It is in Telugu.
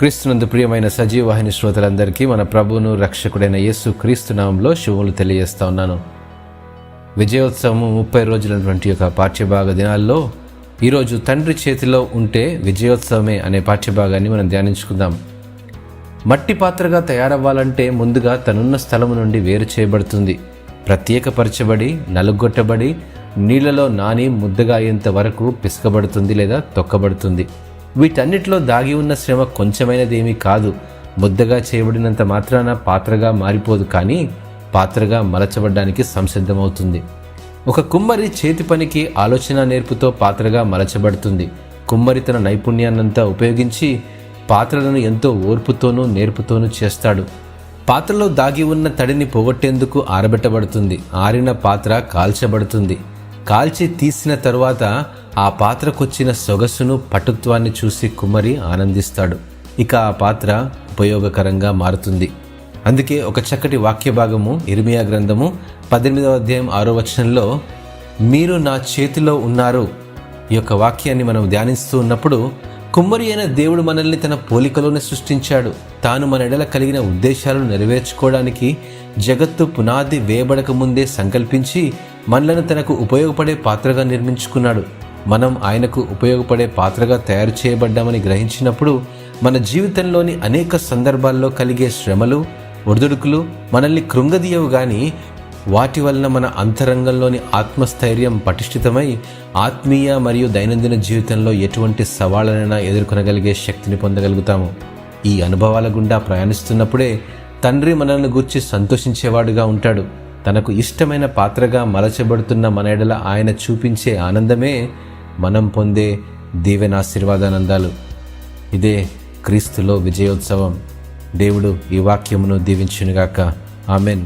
క్రీస్తునందు ప్రియమైన సజీవ వాహిని శ్రోతలందరికీ మన ప్రభువును రక్షకుడైన యేసు క్రీస్తు నామంలో శుభములు తెలియజేస్తా ఉన్నాను. విజయోత్సవం 30 రోజులైనటువంటి యొక్క పాఠ్యభాగ దినాల్లో ఈరోజు తండ్రి చేతిలో ఉంటే విజయోత్సవమే అనే పాఠ్యభాగాన్ని మనం ధ్యానించుకుందాం. మట్టి పాత్రగా తయారవ్వాలంటే ముందుగా తనున్న స్థలము నుండి వేరు చేయబడుతుంది. ప్రత్యేకపరచబడి నలుగొట్టబడి నీళ్లలో నాని ముద్దగా అయ్యేంత వరకు పిసకబడుతుంది లేదా తొక్కబడుతుంది. వీటన్నిటిలో దాగి ఉన్న శ్రమ కొంచెమైనదేమీ కాదు. ముద్దగా చేయబడినంత మాత్రాన పాత్రగా మారిపోదు, కానీ పాత్రగా మలచబడ్డానికి సంసిద్ధమవుతుంది. ఒక కుమ్మరి చేతి పనికి ఆలోచన నేర్పుతో పాత్రగా మలచబడుతుంది. కుమ్మరి తన నైపుణ్యాన్నంతా ఉపయోగించి పాత్రలను ఎంతో ఓర్పుతోనూ నేర్పుతోనూ చేస్తాడు. పాత్రలో దాగి ఉన్న తడిని పోగొట్టేందుకు ఆరబెట్టబడుతుంది. ఆరిన పాత్ర కాల్చబడుతుంది. కాల్చి తీసిన తరువాత ఆ పాత్రకొచ్చిన సొగసును పటుత్వాన్ని చూసి కుమ్మరి ఆనందిస్తాడు. ఇక ఆ పాత్ర ఉపయోగకరంగా మారుతుంది. అందుకే ఒక చక్కటి వాక్య భాగము ఇర్మియా గ్రంథము 18వ అధ్యాయం 6వ వచనంలో, మీరు నా చేతిలో ఉన్నారు, ఈ యొక్క వాక్యాన్ని మనం ధ్యానిస్తూ ఉన్నప్పుడు కుమ్మరి అయిన దేవుడు మనల్ని తన పోలికలోనే సృష్టించాడు. తాను మన ఎడల కలిగిన ఉద్దేశాలను నెరవేర్చుకోవడానికి జగత్తు పునాది వేయబడక ముందే సంకల్పించి మనలను తనకు ఉపయోగపడే పాత్రగా నిర్మించుకున్నాడు. మనం ఆయనకు ఉపయోగపడే పాత్రగా తయారు చేయబడ్డామని గ్రహించినప్పుడు మన జీవితంలోని అనేక సందర్భాల్లో కలిగే శ్రమలు, ఒడిదుడుకులు మనల్ని కృంగదీయవు, కానీ వాటి వలన మన అంతరంగంలోని ఆత్మస్థైర్యం పటిష్ఠితమై ఆత్మీయ మరియు దైనందిన జీవితంలో ఎటువంటి సవాళ్ళనైనా ఎదుర్కొనగలిగే శక్తిని పొందగలుగుతాము. ఈ అనుభవాల గుండా ప్రయాణిస్తున్నప్పుడే తండ్రి మనల్ని గూర్చి సంతోషించేవాడుగా ఉంటాడు. తనకు ఇష్టమైన పాత్రగా మలచబడుతున్న మన ఎడల ఆయన చూపించే ఆనందమే మనం పొందే దీవెనాశీర్వాదానందాలు. ఇదే క్రీస్తులో విజయోత్సవం. దేవుడు ఈ వాక్యమును దీవించునుగాక. ఆమెన్.